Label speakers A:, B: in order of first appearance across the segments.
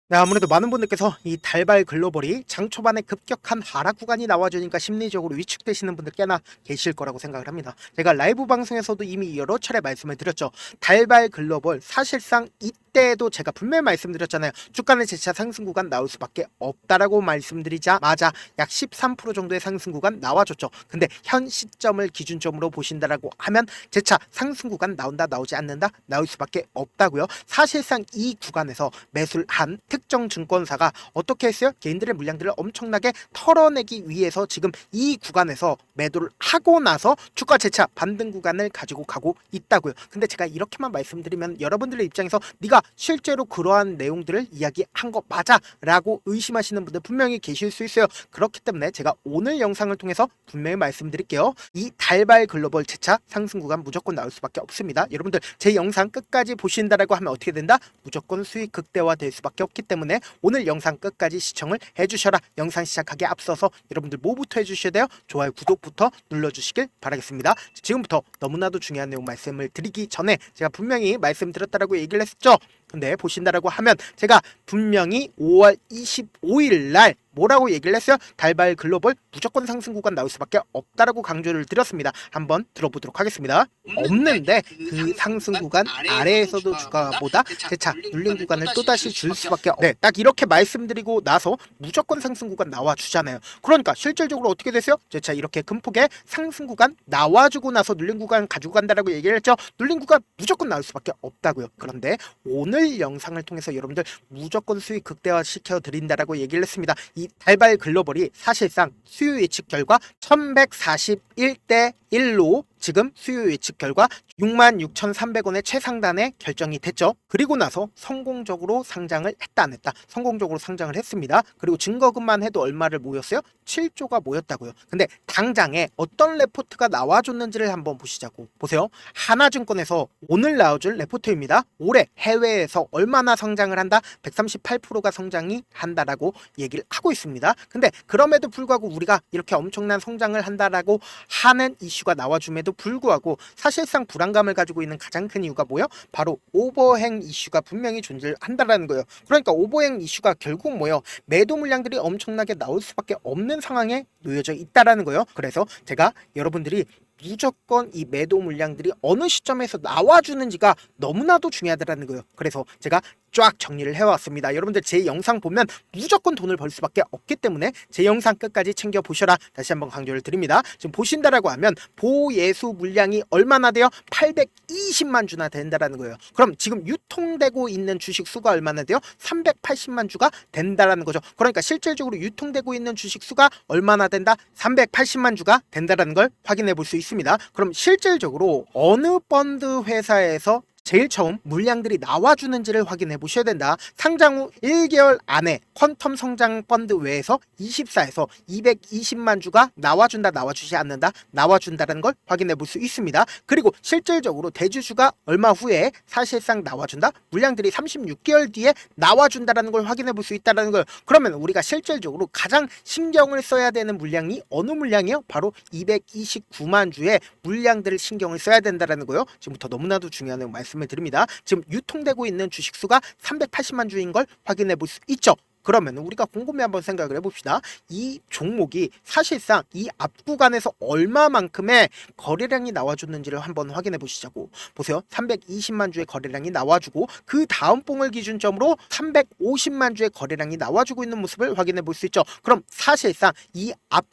A: 네, 아무래도 많은 분들께서 이 달발 글로벌이 장 초반에 급격한 하락 구간이 나와주니까 심리적으로 위축되시는 분들 꽤나 계실 거라고 생각을 합니다. 제가 라이브 방송에서도 이미 여러 차례 말씀을 드렸죠. 달발 글로벌 사실상 이때에도 제가 분명히 말씀드렸잖아요. 주가는 재차 상승 구간 나올 수밖에 없다라고 말씀드리자마자 약 13% 정도의 상승 구간 나와줬죠. 근데 현 시점을 기준점으로 보신다라고 하면 재차 상승 구간 나온다 나오지 않는다 나올 수밖에 없다고요. 사실상 이 구간에서 매수를 한 특정 증권사가 어떻게 했어요? 개인들의 물량들을 엄청나게 털어내기 위해서 지금 이 구간에서 매도를 하고 나서 주가 재차 반등 구간을 가지고 가고 있다고요. 근데 제가 이렇게만 말씀드리면 여러분들의 입장에서 네가 실제로 그러한 내용들을 이야기한 거 맞아? 라고 의심하시는 분들 분명히 계실 수 있어요. 그렇기 때문에 제가 오늘 영상을 통해서 분명히 말씀드릴게요. 이 달발 글로벌 재차 상승 구간 무조건 나올 수밖에 없습니다. 여러분들 제 영상 끝까지 보신다라고 하면 어떻게 된다? 무조건 수익 극대화 될 수밖에 없기 때문에 오늘 영상 끝까지 시청을 해주셔라. 영상 시작하기에 앞서서 여러분들 뭐부터 해주셔야 돼요? 좋아요, 구독부터 눌러주시길 바라겠습니다. 지금부터 너무나도 중요한 내용 말씀을 드리기 전에 제가 분명히 말씀드렸다라고 얘기를 했죠. 근데 보신다라고 하면 제가 분명히 5월 25일 날 뭐라고 얘기를 했어요? 달발 글로벌 무조건 상승 구간 나올 수밖에 없다라고 강조를 드렸습니다. 한번 들어보도록 하겠습니다. 없는데 그 상승 구간 아래에서도 주가보다 재차 눌린 구간을 또다시 줄 수밖에 네, 딱 이렇게 말씀드리고 나서 무조건 상승 구간 나와주잖아요. 그러니까 실질적으로 어떻게 됐어요? 재차 이렇게 큰 폭의 상승 구간 나와주고 나서 눌린 구간 가지고 간다라고 얘기를 했죠. 눌린 구간 무조건 나올 수밖에 없다고요. 그런데 오늘 영상을 통해서 여러분들 무조건 수익 극대화 시켜드린다라고 얘기를 했습니다. 이 달발 글로벌이 사실상 수요 예측 결과 1141대 1로 지금 수요 예측 결과 66,300원의 최상단에 결정이 됐죠. 그리고 나서 성공적으로 상장을 했다 안 했다? 성공적으로 상장을 했습니다. 그리고 증거금만 해도 얼마를 모였어요? 7조가 모였다고요. 근데 당장에 어떤 레포트가 나와줬는지를 한번 보시자고. 보세요. 하나증권에서 오늘 나와줄 레포트입니다. 올해 해외에서 얼마나 성장을 한다? 138%가 성장이 한다라고 얘기를 하고 있습니다. 근데 그럼에도 불구하고 우리가 이렇게 엄청난 성장을 한다라고 하는 이슈가 나와줌에도 불구하고 사실상 불안감을 가지고 있는 가장 큰 이유가 뭐예요? 바로 오버행 이슈가 분명히 존재한다라는 거예요. 그러니까 오버행 이슈가 결국 뭐예요? 매도 물량들이 엄청나게 나올 수밖에 없는 상황에 놓여져 있다라는 거예요. 그래서 제가 여러분들이 무조건 이 매도 물량들이 어느 시점에서 나와주는지가 너무나도 중요하다는 거예요. 그래서 제가 쫙 정리를 해왔습니다. 여러분들 제 영상 보면 무조건 돈을 벌 수밖에 없기 때문에 제 영상 끝까지 챙겨보셔라. 다시 한번 강조를 드립니다. 지금 보신다라고 하면 보예수 물량이 얼마나 돼요? 820만 주나 된다라는 거예요. 그럼 지금 유통되고 있는 주식 수가 얼마나 돼요? 380만 주가 된다라는 거죠. 그러니까 실질적으로 유통되고 있는 주식 수가 얼마나 된다? 380만 주가 된다라는 걸 확인해 볼 수 있습니다. 그럼 실질적으로 어느 펀드 회사에서 제일 처음 물량들이 나와주는지를 확인해 보셔야 된다. 상장 후 1개월 안에 퀀텀 성장 펀드 외에서 24에서 220만 주가 나와준다 나와주지 않는다 나와준다는 걸 확인해 볼 수 있습니다. 그리고 실질적으로 대주주가 얼마 후에 사실상 나와준다 물량들이 36개월 뒤에 나와준다는 걸 확인해 볼 수 있다는 걸 그러면 우리가 실질적으로 가장 신경을 써야 되는 물량이 어느 물량이요? 바로 229만 주의 물량들을 신경을 써야 된다는 거예요. 지금부터 너무나도 중요한 말씀 을 드립니다. 지금 유통되고 있는 주식수가 380만 주인 걸 확인해 볼 수 있죠. 그러면 우리가 곰곰이 한번 생각을 해봅시다. 이 종목이 사실상 이 앞 구간에서 얼마만큼의 거래량이 나와줬는지를 한번 확인해 보시자고. 보세요. 320만 주의 거래량이 나와주고 그 다음 봉을 기준점으로 350만 주의 거래량이 나와주고 있는 모습을 확인해 볼 수 있죠. 그럼 사실상 이 앞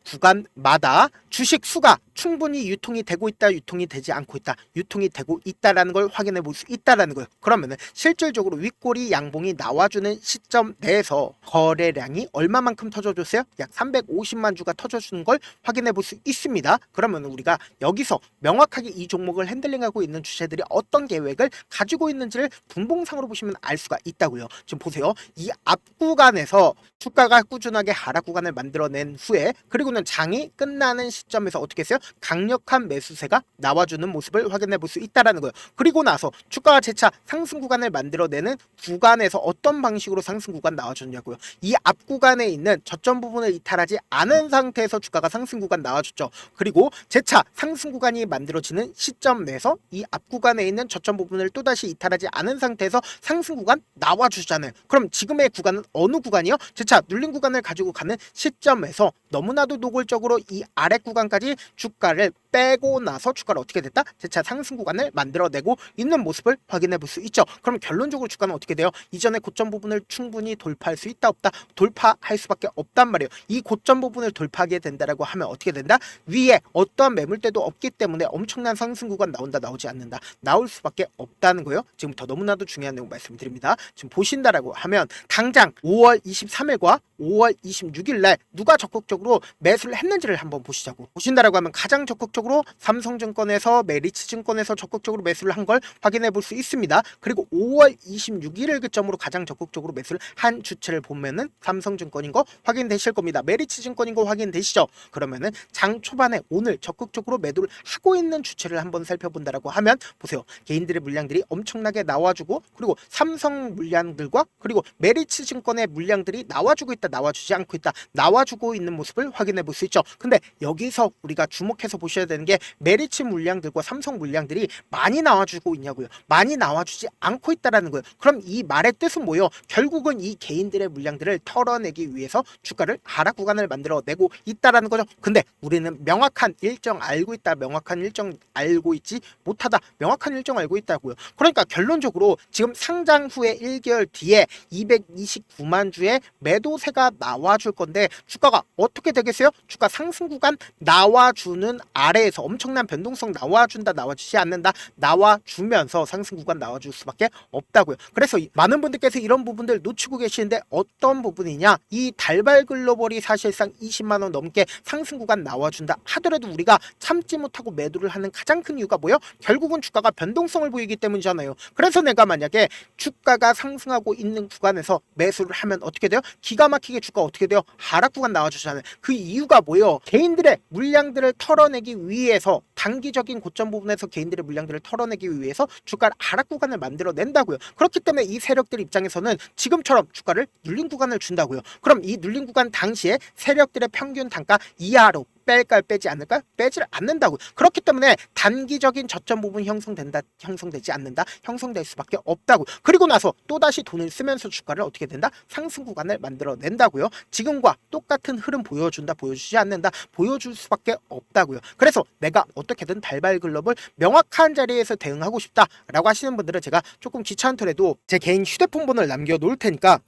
A: 구간마다 주식 수가 충분히 유통이 되고 있다, 유통이 되지 않고 있다, 유통이 되고 있다라는 걸 확인해 볼 수 있다라는 거예요. 그러면은 실질적으로 윗꼬리 양봉이 나와주는 시점 내에서 거래량이 얼마만큼 터져줬어요? 약 350만 주가 터져주는 걸 확인해 볼 수 있습니다. 그러면 우리가 여기서 명확하게 이 종목을 핸들링하고 있는 주체들이 어떤 계획을 가지고 있는지를 분봉상으로 보시면 알 수가 있다고요. 지금 보세요. 이 앞 구간에서 주가가 꾸준하게 하락 구간을 만들어낸 후에 그리고는 장이 끝나는 시점에서 어떻게 했어요? 강력한 매수세가 나와주는 모습을 확인해 볼 수 있다라는 거예요. 그리고 나서 주가가 재차 상승 구간을 만들어내는 구간에서 어떤 방식으로 상승 구간 나와줬냐고요. 이 앞 구간에 있는 저점 부분을 이탈하지 않은 상태에서 주가가 상승 구간 나와줬죠. 그리고 재차 상승 구간이 만들어지는 시점 내에서 이 앞 구간에 있는 저점 부분을 또다시 이탈하지 않은 상태에서 상승 구간 나와주잖아요. 그럼 지금의 구간은 어느 구간이요? 재차 눌린 구간을 가지고 가는 시점에서 너무나도 노골적으로 이 아래 구간까지 주가를 빼고 나서 주가를 어떻게 됐다? 재차 상승 구간을 만들어내고 있는 모습을 확인해 볼 수 있죠. 그럼 결론적으로 주가는 어떻게 돼요? 이전의 고점 부분을 충분히 돌파할 수 있다 없다? 돌파할 수밖에 없단 말이에요. 이 고점 부분을 돌파하게 된다라고 하면 어떻게 된다? 위에 어떠한 매물대도 없기 때문에 엄청난 상승 구간 나온다 나오지 않는다? 나올 수밖에 없다는 거예요. 지금부터 너무나도 중요한 내용 말씀드립니다. 지금 보신다라고 하면 당장 5월 23일과 5월 26일 날 누가 적극적으로 매수를 했는지를 한번 보시자고. 보신다라고 하면 가장 적극적으로 삼성증권에서 메리츠증권에서 적극적으로 매수를 한 걸 확인해 볼 수 있습니다. 그리고 5월 26일을 기점으로 가장 적극적으로 매수를 한 주체를 보면은 삼성증권인 거 확인되실 겁니다. 메리츠증권인 거 확인되시죠? 그러면은 장 초반에 오늘 적극적으로 매도를 하고 있는 주체를 한번 살펴본다라고 하면 보세요. 개인들의 물량들이 엄청나게 나와주고 그리고 삼성 물량들과 그리고 메리츠증권의 물량들이 나와주고 있다 나와주지 않고 있다 나와주고 있는 모습을 확인해 볼 수 있죠. 근데 여기서 우리가 주목해서 보셔야 되는 게 메리츠 물량들과 삼성 물량들이 많이 나와주고 있냐고요. 많이 나와주지 않고 있다라는 거예요. 그럼 이 말의 뜻은 뭐예요? 결국은 이 개인들의 물량들을 털어내기 위해서 주가를 하락 구간을 만들어내고 있다라는 거죠. 근데 우리는 명확한 일정 알고 있다 명확한 일정 알고 있지 못하다 명확한 일정 알고 있다고요. 그러니까 결론적으로 지금 상장 후에 1개월 뒤에 229만 주의 매도세가 나와줄 건데 주가가 어떻게 되겠어요? 주가 상승 구간 나와주는 아래에서 엄청난 변동성 나와준다 나와주지 않는다 나와주면서 상승 구간 나와줄 수밖에 없다고요. 그래서 많은 분들께서 이런 부분들 놓치고 계시는데 어떤 부분이냐? 이 달발 글로벌이 사실상 20만원 넘게 상승 구간 나와준다 하더라도 우리가 참지 못하고 매도를 하는 가장 큰 이유가 뭐예요? 결국은 주가가 변동성을 보이기 때문이잖아요. 그래서 내가 만약에 주가가 상승하고 있는 구간에서 매수를 하면 어떻게 돼요? 기가 막히게 주가 어떻게 돼요? 하락 구간 나와주잖아요. 그 이유가 뭐예요? 개인들의 물량들을 털어내기 위해서 단기적인 고점 부분에서 개인들의 물량들을 털어내기 위해서 주가를 하락 구간을 만들어낸다고요. 그렇기 때문에 이 세력들 입장에서는 지금처럼 주가를 눌린 구간을 준다고요. 그럼 이 눌린 구간 당시에 세력들의 평균 단가 이하로 뺄까요? 빼지 않을까요? 빼지를 않는다고. 그렇기 때문에 단기적인 저점 부분 형성되지 않는다. 형성될 수밖에 없다고. 그리고 나서 또다시 돈을 쓰면서 주가를 어떻게 된다? 상승 구간을 만들어낸다고요. 지금과 똑같은 흐름 보여준다. 보여주지 않는다. 보여줄 수밖에 없다고요. 그래서 내가 어떻게든 달발 글로벌 명확한 자리에서 대응하고 싶다라고 하시는 분들은 제가 조금 귀찮더라도 제 개인 휴대폰 번호를 남겨놓을 테니까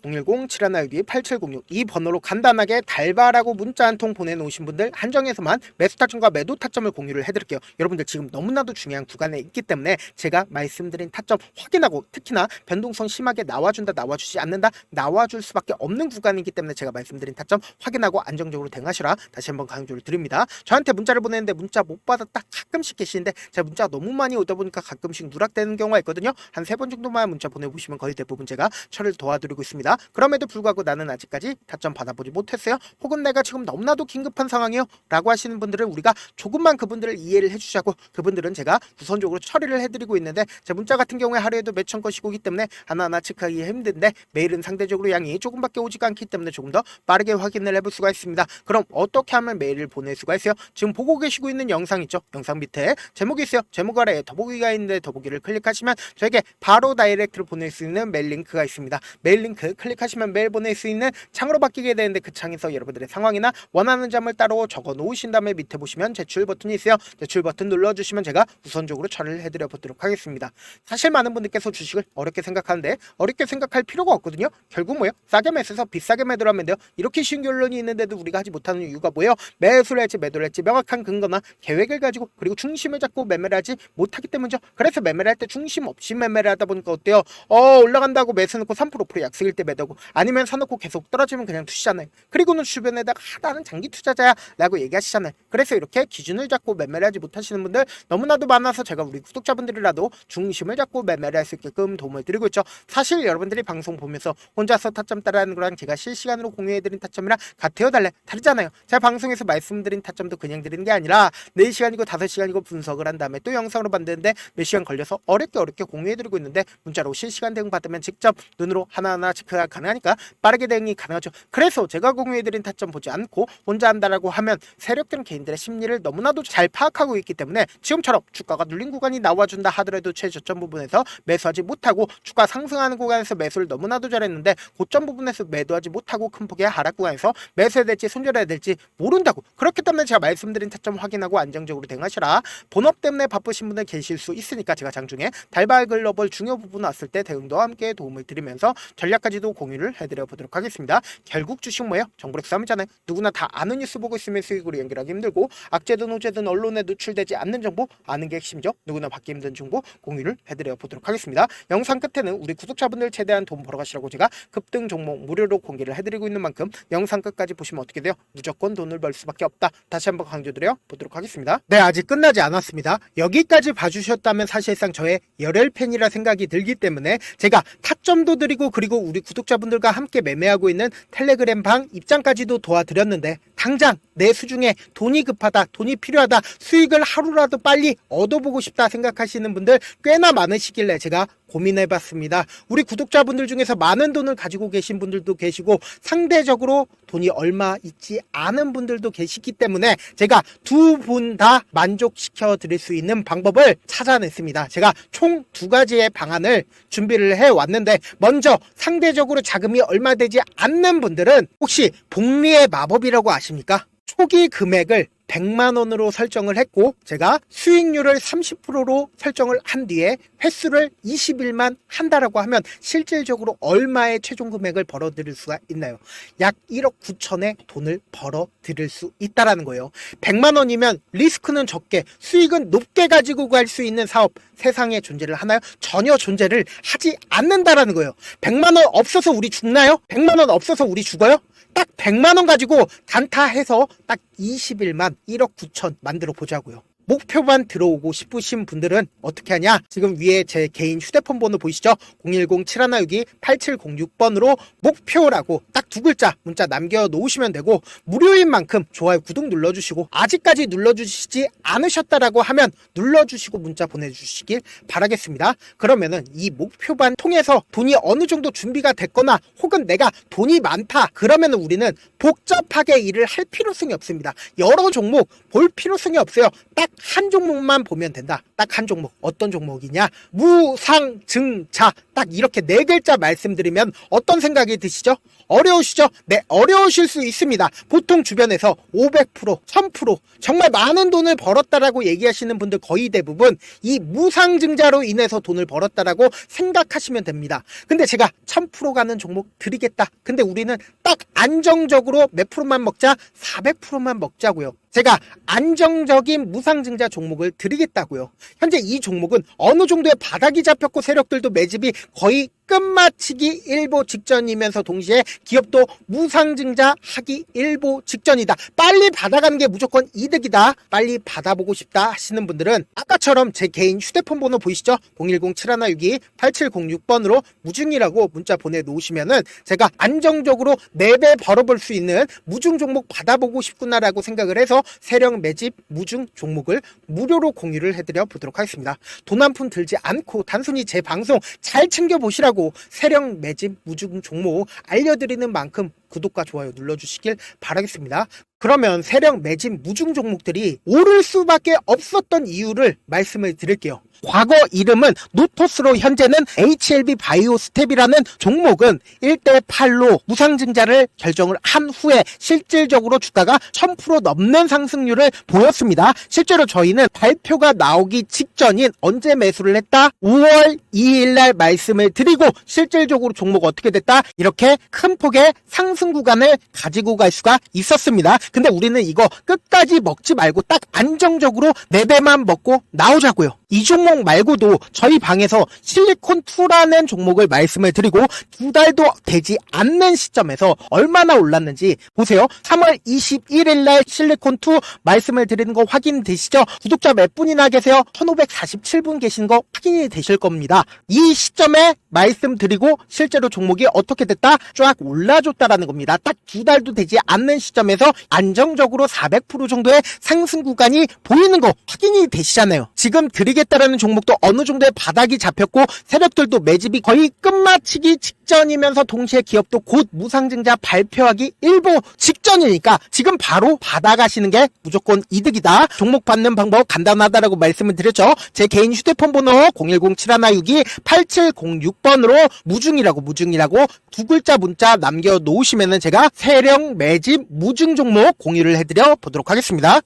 A: 010-7112-8706 이 번호로 간단하게 달발하고 문자 한 통 보내놓으신 분들 한정해서만 매수 타점과 매도 타점을 공유를 해드릴게요. 여러분들 지금 너무나도 중요한 구간에 있기 때문에 제가 말씀드린 타점 확인하고 특히나 변동성 심하게 나와준다 나와주지 않는다 나와줄 수밖에 없는 구간이기 때문에 제가 말씀드린 타점 확인하고 안정적으로 대응하시라 다시 한번 강조를 드립니다. 저한테 문자를 보내는데 문자 못 받았다 가끔씩 계시는데 제가 문자가 너무 많이 오다 보니까 가끔씩 누락되는 경우가 있거든요. 한 3번 정도만 문자 보내보시면 거의 대부분 제가 처리를 도와드리고 있습니다. 그럼에도 불구하고 나는 아직까지 타점 받아보지 못했어요. 혹은 내가 지금 너무나도 긴급한 상황이요 라고 하시는 분들은 우리가 조금만 그분들을 이해를 해주자고 그분들은 제가 우선적으로 처리를 해드리고 있는데 제 문자 같은 경우에 하루에도 몇천 건씩오기 때문에 하나하나 체크하기 힘든데 메일은 상대적으로 양이 조금밖에 오지가 않기 때문에 조금 더 빠르게 확인을 해볼 수가 있습니다. 그럼 어떻게 하면 메일을 보낼 수가 있어요? 지금 보고 계시고 있는 영상 있죠? 영상 밑에 제목이 있어요. 제목 아래에 더보기가 있는데 더보기를 클릭하시면 저에게 바로 다이렉트로 보낼 수 있는 메일 링크가 있습니다. 메일 링크 클릭하시면 메일 보낼 수 있는 창으로 바뀌게 되는데 그 창에서 여러분들의 상황이나 원하는 점을 따로 적어 놓으신 다음에 밑에 보시면 제출 버튼이 있어요. 제출 버튼 눌러주시면 제가 우선적으로 처리를 해드려 보도록 하겠습니다. 사실 많은 분들께서 주식을 어렵게 생각하는데 어렵게 생각할 필요가 없거든요. 결국 뭐예요? 싸게 매수해서 비싸게 매도를 하면 돼요. 이렇게 쉬운 결론이 있는데도 우리가 하지 못하는 이유가 뭐예요? 매수를 할지 매도를 할지 명확한 근거나 계획을 가지고 그리고 중심을 잡고 매매를 하지 못하기 때문이죠. 그래서 매매를 할 때 중심 없이 매매를 하다 보니까 어때요? 올라간다고 매수 넣고 3% 5% 약속일 때 매도고 아니면 사놓고 계속 떨어지면 그냥 투시잖아요. 그리고는 주변에다가 나는 장기 투자자야 라고 얘기하시면 얘기하시잖아요. 그래서 이렇게 기준을 잡고 매매를 하지 못하시는 분들 너무나도 많아서 제가 우리 구독자분들이라도 중심을 잡고 매매를 할 수 있게끔 도움을 드리고 있죠. 사실 여러분들이 방송 보면서 혼자서 타점 따라하는 거랑 제가 실시간으로 공유해드린 타점이랑 같아요 달래? 다르잖아요. 제가 방송에서 말씀드린 타점도 그냥 드리는 게 아니라 4시간이고 5시간이고 분석을 한 다음에 또 영상으로 만드는데 몇 시간 걸려서 어렵게 공유해드리고 있는데 문자로 실시간 대응 받으면 직접 눈으로 하나하나 체크가 가능하니까 빠르게 대응이 가능하죠. 그래서 제가 공유해드린 타점 보지 않고 혼자 한다라고 하면 세력들은 개인들의 심리를 너무나도 잘 파악하고 있기 때문에 지금처럼 주가가 눌린 구간이 나와준다 하더라도 최저점 부분에서 매수하지 못하고 주가 상승하는 구간에서 매수를 너무나도 잘했는데 고점 부분에서 매도하지 못하고 큰 폭의 하락 구간에서 매수해야 될지 손절해야 될지 모른다고. 그렇기 때문에 제가 말씀드린 타점 확인하고 안정적으로 대응하시라. 본업 때문에 바쁘신 분들 계실 수 있으니까 제가 장중에 달발 글로벌 중요 부분 왔을 때 대응도 함께 도움을 드리면서 전략까지도 공유를 해드려 보도록 하겠습니다. 결국 주식 뭐예요? 정보력 싸움이잖아요. 누구나 다 아는 뉴스 보고 있으면 수익으로 연결하기 힘들고 악재든 호재든 언론에 노출되지 않는 정보 아는 게 핵심이죠. 누구나 받기 힘든 정보 공유를 해드려 보도록 하겠습니다. 영상 끝에는 우리 구독자분들 최대한 돈 벌어가시라고 제가 급등 종목 무료로 공개를 해드리고 있는 만큼 영상 끝까지 보시면 어떻게 돼요? 무조건 돈을 벌 수밖에 없다. 다시 한번 강조드려 보도록 하겠습니다. 네, 아직 끝나지 않았습니다. 여기까지 봐주셨다면 사실상 저의 열혈 팬이라 생각이 들기 때문에 제가 타점도 드리고 그리고 우리 구독자분들과 함께 매매하고 있는 텔레그램 방 입장까지도 도와드렸는데 당장 내 수중에 돈이 급하다, 돈이 필요하다, 수익을 하루라도 빨리 얻어보고 싶다 생각하시는 분들 꽤나 많으시길래 제가 고민해봤습니다. 우리 구독자분들 중에서 많은 돈을 가지고 계신 분들도 계시고 상대적으로 돈이 얼마 있지 않은 분들도 계시기 때문에 제가 두 분 다 만족시켜 드릴 수 있는 방법을 찾아냈습니다. 제가 총 2가지의 방안을 준비를 해왔는데 먼저 상대적으로 자금이 얼마 되지 않는 분들은 혹시 복리의 마법이라고 아십니까? 초기 금액을 100만원으로 설정을 했고 제가 수익률을 30%로 설정을 한 뒤에 횟수를 20일만 한다라고 하면 실질적으로 얼마의 최종 금액을 벌어들일 수가 있나요? 약 1억 9천의 돈을 벌어들일 수 있다라는 거예요. 100만원이면 리스크는 적게 수익은 높게 가지고 갈 수 있는 사업 세상에 존재를 하나요? 전혀 존재를 하지 않는다라는 거예요. 100만원 없어서 우리 죽나요? 100만원 없어서 우리 죽어요? 딱 100만원 가지고 단타해서 딱 20일만 1억 9천 만들어 보자고요. 목표만 들어오고 싶으신 분들은 어떻게 하냐? 지금 위에 제 개인 휴대폰 번호 보이시죠? 010-7162-8706번으로 목표라고 딱 2글자 문자 남겨놓으시면 되고 무료인 만큼 좋아요 구독 눌러주시고 아직까지 눌러주시지 않으셨다라고 하면 눌러주시고 문자 보내주시길 바라겠습니다. 그러면은 이 목표반 통해서 돈이 어느 정도 준비가 됐거나 혹은 내가 돈이 많다 그러면은 우리는 복잡하게 일을 할 필요성이 없습니다. 여러 종목 볼 필요성이 없어요. 딱 한 종목만 보면 된다. 딱 한 종목. 어떤 종목이냐? 무상증자. 딱 이렇게 4글자 말씀드리면 어떤 생각이 드시죠? 어려우시죠? 네, 어려우실 수 있습니다. 보통 주변에서 500%, 1000% 정말 많은 돈을 벌었다라고 얘기하시는 분들 거의 대부분 이 무상증자로 인해서 돈을 벌었다라고 생각하시면 됩니다. 근데 제가 1000% 가는 종목 드리겠다. 근데 우리는 딱 안정적으로 몇 프로만 먹자? 400%만 먹자고요. 제가 안정적인 무상증자 종목을 드리겠다고요. 현재 이 종목은 어느 정도의 바닥이 잡혔고 세력들도 매집이 거의 끝마치기 일보 직전이면서 동시에 기업도 무상증자 하기 일보 직전이다. 빨리 받아가는 게 무조건 이득이다. 빨리 받아보고 싶다 하시는 분들은 아까처럼 제 개인 휴대폰 번호 보이시죠? 010-7162-8706번으로 무중이라고 문자 보내놓으시면은 제가 안정적으로 4배 벌어볼 수 있는 무중 종목 받아보고 싶구나라고 생각을 해서 세력 매집 무중 종목을 무료로 공유를 해드려 보도록 하겠습니다. 돈 한 푼 들지 않고 단순히 제 방송 잘 챙겨보시라고 세력 매집 무중 종목 알려드리는 만큼 구독과 좋아요 눌러주시길 바라겠습니다. 그러면 세력 매집 무중 종목들이 오를 수밖에 없었던 이유를 말씀을 드릴게요. 과거 이름은 노토스로 현재는 HLB 바이오스텝이라는 종목은 1대8로 무상증자를 결정을 한 후에 실질적으로 주가가 1000% 넘는 상승률을 보였습니다. 실제로 저희는 발표가 나오기 직전인 언제 매수를 했다? 5월 2일날 말씀을 드리고 실질적으로 종목 어떻게 됐다? 이렇게 큰 폭의 상승 구간을 가지고 갈 수가 있었습니다. 근데 우리는 이거 끝까지 먹지 말고 딱 안정적으로 4배만 먹고 나오자고요. 이 종목 말고도 저희 방에서 실리콘2라는 종목을 말씀을 드리고 2달도 되지 않는 시점에서 얼마나 올랐는지 보세요. 3월 21일 날 실리콘2 말씀을 드리는 거 확인되시죠? 구독자 몇 분이나 계세요? 1547분 계신 거 확인이 되실 겁니다. 이 시점에 말씀드리고 실제로 종목이 어떻게 됐다? 쫙 올라줬다라는 겁니다. 딱 2달도 되지 않는 시점에서 안정적으로 400% 정도의 상승 구간이 보이는 거 확인이 되시잖아요. 지금 드리겠다라는 종목도 어느 정도의 바닥이 잡혔고 세력들도 매집이 거의 끝마치기 직전이면서 동시에 기업도 곧 무상증자 발표하기 일보 직전이니까 지금 바로 받아가시는 게 무조건 이득이다. 종목 받는 방법 간단하다라고 말씀을 드렸죠. 제 개인 휴대폰 번호 010-7162-8706번으로 무중이라고 두 글자 문자 남겨놓으시면은 제가 세력 매집 무중 종목 공유를 해드려 보도록 하겠습니다.